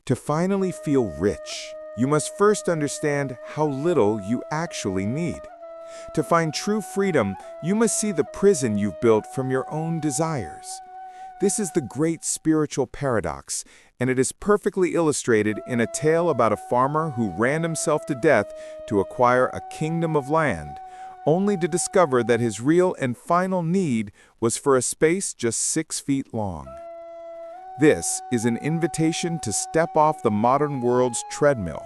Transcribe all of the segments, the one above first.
To finally feel rich, you must first understand how little you actually need. To find true freedom, you must see the prison you've built from your own desires. This is the great spiritual paradox, and it is perfectly illustrated in a tale about a farmer who ran himself to death to acquire a kingdom of land, only to discover that his real and final need was for a space just 6 feet long. This is an invitation to step off the modern world's treadmill.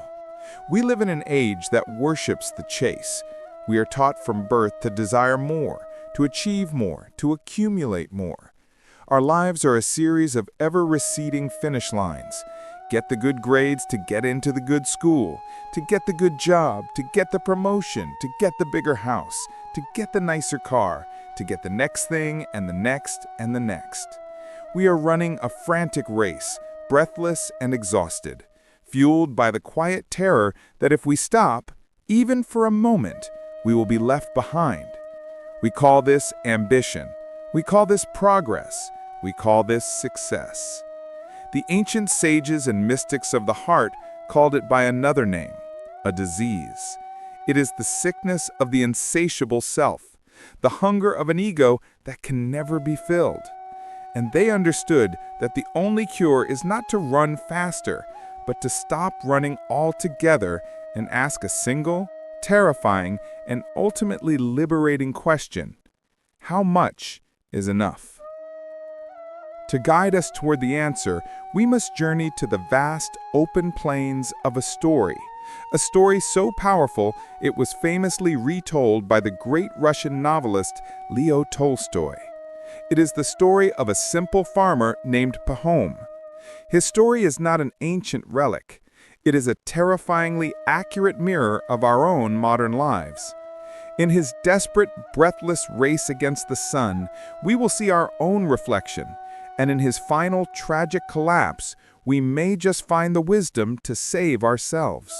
We live in an age that worships the chase. We are taught from birth to desire more, to achieve more, to accumulate more. Our lives are a series of ever-receding finish lines. Get the good grades to get into the good school, to get the good job, to get the promotion, to get the bigger house, to get the nicer car, to get the next thing and the next and the next. We are running a frantic race, breathless and exhausted, fueled by the quiet terror that if we stop, even for a moment, we will be left behind. We call this ambition. We call this progress. We call this success. The ancient sages and mystics of the heart called it by another name, a disease. It is the sickness of the insatiable self, the hunger of an ego that can never be filled. And they understood that the only cure is not to run faster, but to stop running altogether and ask a single, terrifying, and ultimately liberating question: how much is enough? To guide us toward the answer, we must journey to the vast, open plains of a story so powerful it was famously retold by the great Russian novelist Leo Tolstoy. It is the story of a simple farmer named Pahom. His story is not an ancient relic. It is a terrifyingly accurate mirror of our own modern lives. In his desperate, breathless race against the sun, we will see our own reflection, and in his final tragic collapse, we may just find the wisdom to save ourselves.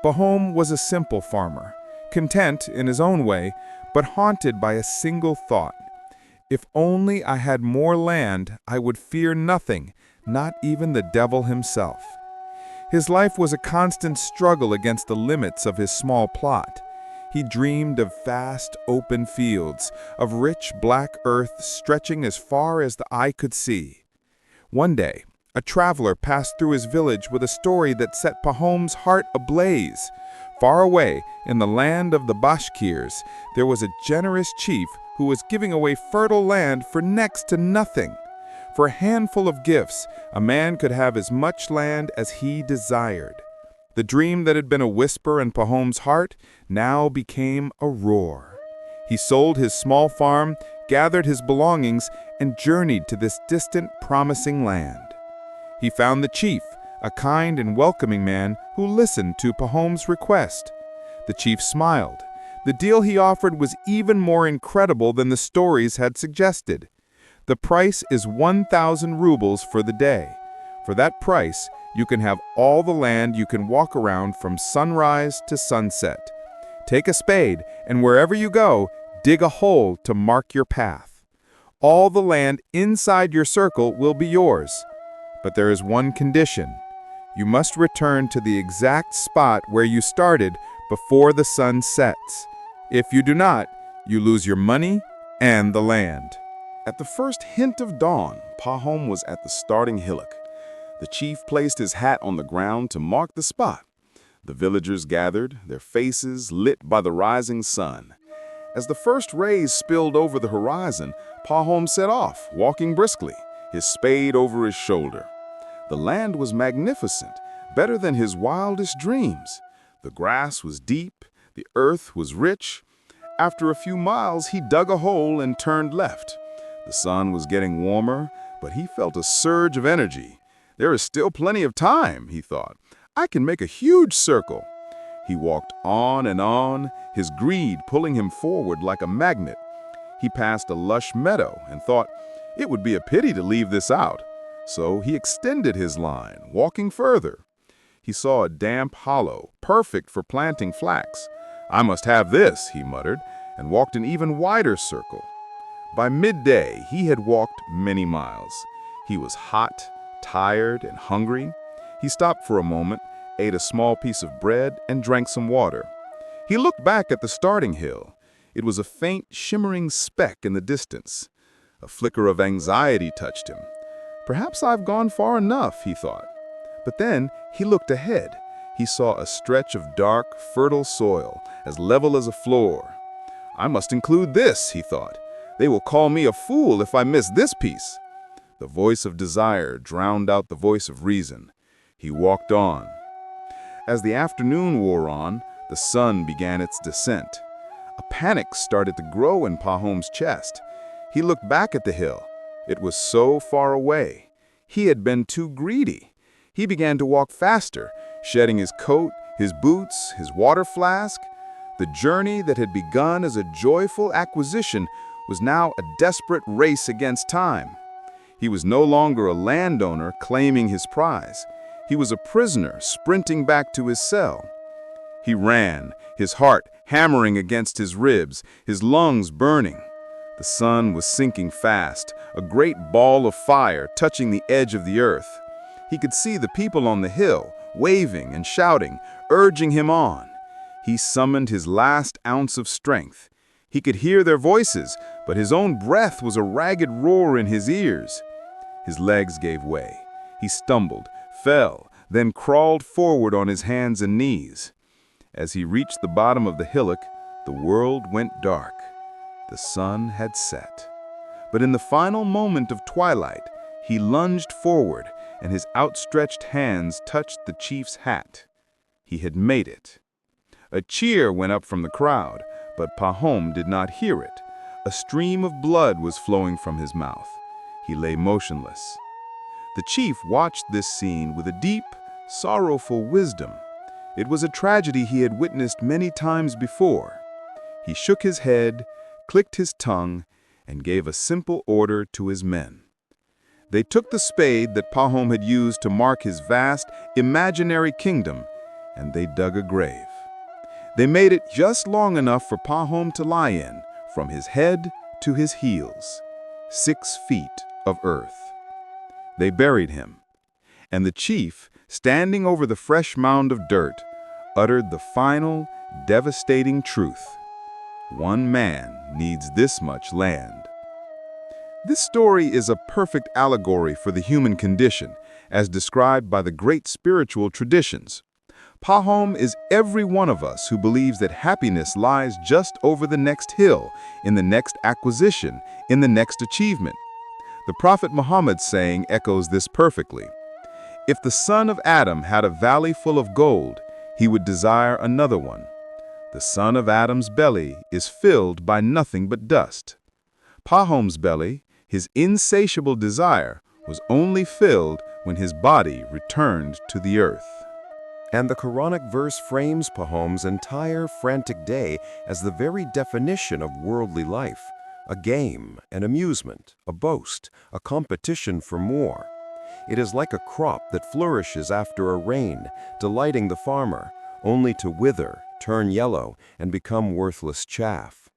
Pahom was a simple farmer, content in his own way, but haunted by a single thought: if only I had more land, I would fear nothing, not even the devil himself. His life was a constant struggle against the limits of his small plot. He dreamed of vast, open fields, of rich, black earth stretching as far as the eye could see. One day, a traveler passed through his village with a story that set Pahom's heart ablaze. Far away, in the land of the Bashkirs, there was a generous chief who was giving away fertile land for next to nothing. For a handful of gifts, a man could have as much land as he desired. The dream that had been a whisper in Pahom's heart now became a roar. He sold his small farm, gathered his belongings, and journeyed to this distant, promising land. He found the chief, a kind and welcoming man who listened to Pahom's request. The chief smiled. The deal he offered was even more incredible than the stories had suggested. The price is 1,000 rubles for the day. For that price, you can have all the land you can walk around from sunrise to sunset. Take a spade, and wherever you go, dig a hole to mark your path. All the land inside your circle will be yours. But there is one condition. You must return to the exact spot where you started before the sun sets. If you do not, you lose your money and the land. At the first hint of dawn, Pahom was at the starting hillock. The chief placed his hat on the ground to mark the spot. The villagers gathered, their faces lit by the rising sun. As the first rays spilled over the horizon, Pahom set off, walking briskly, his spade over his shoulder. The land was magnificent, better than his wildest dreams. The grass was deep, the earth was rich. After a few miles, he dug a hole and turned left. The sun was getting warmer, but he felt a surge of energy. There is still plenty of time, he thought. I can make a huge circle. He walked on, his greed pulling him forward like a magnet. He passed a lush meadow and thought, it would be a pity to leave this out. So he extended his line, walking further. He saw a damp hollow, perfect for planting flax. I must have this, he muttered, and walked an even wider circle. By midday, he had walked many miles. He was hot, tired, and hungry. He stopped for a moment, ate a small piece of bread, and drank some water. He looked back at the starting hill. It was a faint, shimmering speck in the distance. A flicker of anxiety touched him. Perhaps I've gone far enough, he thought. But then he looked ahead. He saw a stretch of dark, fertile soil, as level as a floor. I must include this, he thought. They will call me a fool if I miss this piece. The voice of desire drowned out the voice of reason. He walked on. As the afternoon wore on, the sun began its descent. A panic started to grow in Pahom's chest. He looked back at the hill. It was so far away. He had been too greedy. He began to walk faster, shedding his coat, his boots, his water flask. The journey that had begun as a joyful acquisition was now a desperate race against time. He was no longer a landowner claiming his prize. He was a prisoner sprinting back to his cell. He ran, his heart hammering against his ribs, his lungs burning. The sun was sinking fast, a great ball of fire touching the edge of the earth. He could see the people on the hill, waving and shouting, urging him on. He summoned his last ounce of strength. He could hear their voices, but his own breath was a ragged roar in his ears. His legs gave way. He stumbled, fell, then crawled forward on his hands and knees. As he reached the bottom of the hillock, the world went dark. The sun had set. But in the final moment of twilight, he lunged forward, and his outstretched hands touched the chief's hat. He had made it. A cheer went up from the crowd, but Pahom did not hear it. A stream of blood was flowing from his mouth. He lay motionless. The chief watched this scene with a deep, sorrowful wisdom. It was a tragedy he had witnessed many times before. He shook his head, clicked his tongue, and gave a simple order to his men. They took the spade that Pahom had used to mark his vast, imaginary kingdom, and they dug a grave. They made it just long enough for Pahom to lie in, from his head to his heels, 6 feet of earth. They buried him, and the chief, standing over the fresh mound of dirt, uttered the final, devastating truth. One man needs this much land. This story is a perfect allegory for the human condition, as described by the great spiritual traditions. Pahom is every one of us who believes that happiness lies just over the next hill, in the next acquisition, in the next achievement. The Prophet Muhammad's saying echoes this perfectly. If the son of Adam had a valley full of gold, he would desire another one. The son of Adam's belly is filled by nothing but dust. Pahom's belly, his insatiable desire, was only filled when his body returned to the earth. And the Quranic verse frames Pahom's entire frantic day as the very definition of worldly life, a game, an amusement, a boast, a competition for more. It is like a crop that flourishes after a rain, delighting the farmer, only to wither, turn yellow, and become worthless chaff.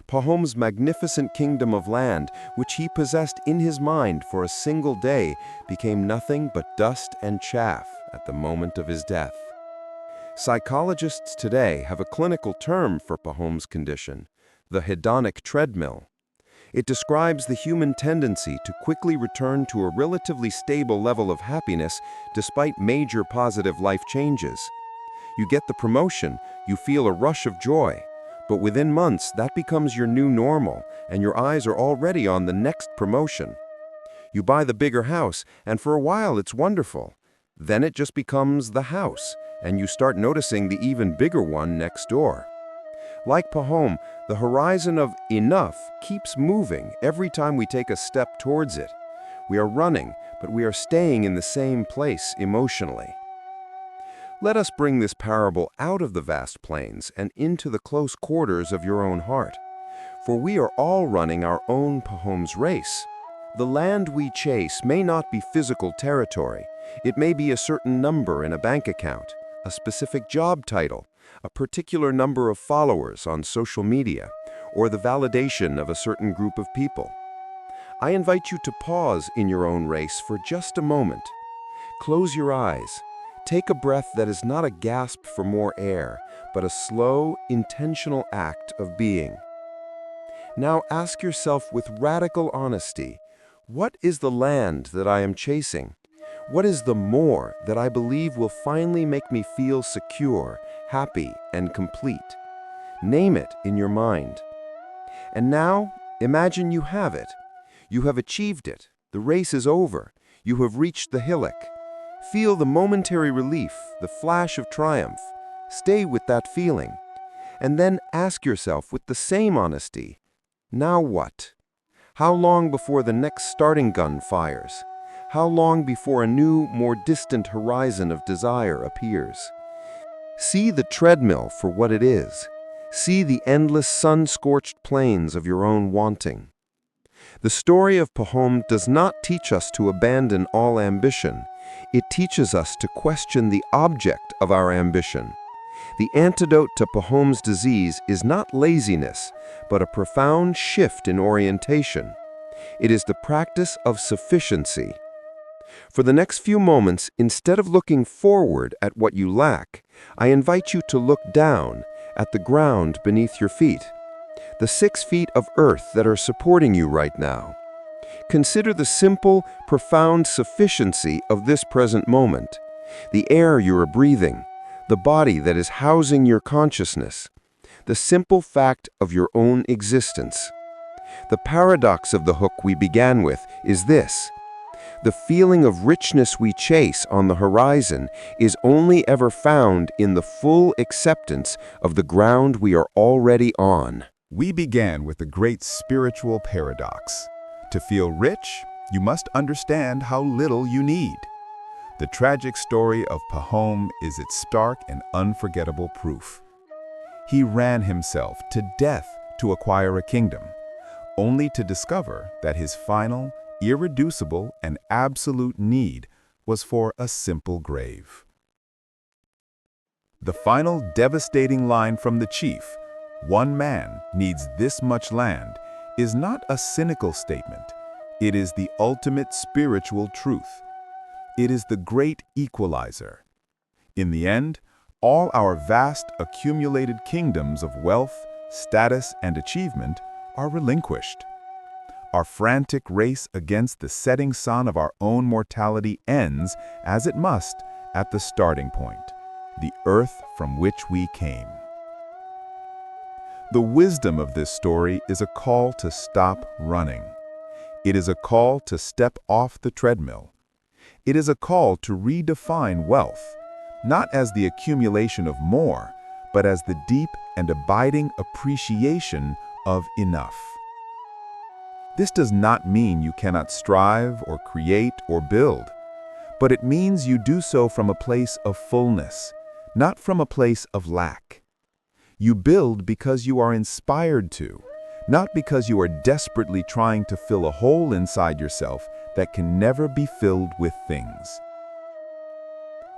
Pahom's magnificent kingdom of land, which he possessed in his mind for a single day, became nothing but dust and chaff at the moment of his death. Psychologists today have a clinical term for Pahom's condition, the hedonic treadmill. It describes the human tendency to quickly return to a relatively stable level of happiness despite major positive life changes. You get the promotion, you feel a rush of joy, but within months that becomes your new normal and your eyes are already on the next promotion. You buy the bigger house and for a while it's wonderful. Then it just becomes the house and you start noticing the even bigger one next door. Like Pahom, the horizon of enough keeps moving every time we take a step towards it. We are running, but we are staying in the same place emotionally. Let us bring this parable out of the vast plains and into the close quarters of your own heart. For we are all running our own Pahom's race. The land we chase may not be physical territory. It may be a certain number in a bank account, a specific job title, a particular number of followers on social media, or the validation of a certain group of people. I invite you to pause in your own race for just a moment. Close your eyes. Take a breath that is not a gasp for more air, but a slow, intentional act of being. Now ask yourself with radical honesty, what is the land that I am chasing? What is the more that I believe will finally make me feel secure, happy, and complete? Name it in your mind. And now, imagine you have it. You have achieved it. The race is over. You have reached the hillock. Feel the momentary relief, the flash of triumph. Stay with that feeling. And then ask yourself with the same honesty, now what? How long before the next starting gun fires? How long before a new, more distant horizon of desire appears? See the treadmill for what it is. See the endless sun-scorched plains of your own wanting. The story of Pahom does not teach us to abandon all ambition. It teaches us to question the object of our ambition. The antidote to Pahom's disease is not laziness, but a profound shift in orientation. It is the practice of sufficiency. For the next few moments, instead of looking forward at what you lack, I invite you to look down at the ground beneath your feet, the 6 feet of earth that are supporting you right now. Consider the simple, profound sufficiency of this present moment, the air you are breathing, the body that is housing your consciousness, the simple fact of your own existence. The paradox of the hook we began with is this: the feeling of richness we chase on the horizon is only ever found in the full acceptance of the ground we are already on. We began with a great spiritual paradox. To feel rich, you must understand how little you need. The tragic story of Pahom is its stark and unforgettable proof. He ran himself to death to acquire a kingdom, only to discover that his final, irreducible, and absolute need was for a simple grave. The final devastating line from the chief, "One man needs this much land," is not a cynical statement. It is the ultimate spiritual truth. It is the great equalizer. In the end, all our vast accumulated kingdoms of wealth, status, and achievement are relinquished. Our frantic race against the setting sun of our own mortality ends, as it must, at the starting point, the earth from which we came. The wisdom of this story is a call to stop running. It is a call to step off the treadmill. It is a call to redefine wealth, not as the accumulation of more, but as the deep and abiding appreciation of enough. This does not mean you cannot strive or create or build, but it means you do so from a place of fullness, not from a place of lack. You build because you are inspired to, not because you are desperately trying to fill a hole inside yourself that can never be filled with things.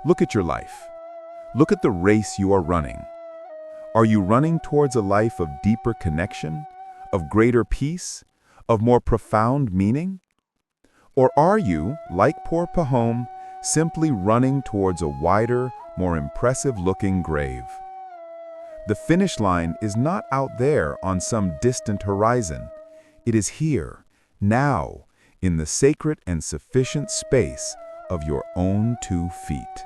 Look at your life. Look at the race you are running. Are you running towards a life of deeper connection, of greater peace, of more profound meaning? Or are you, like poor Pahom, simply running towards a wider, more impressive-looking grave? The finish line is not out there on some distant horizon. It is here, now, in the sacred and sufficient space of your own 2 feet.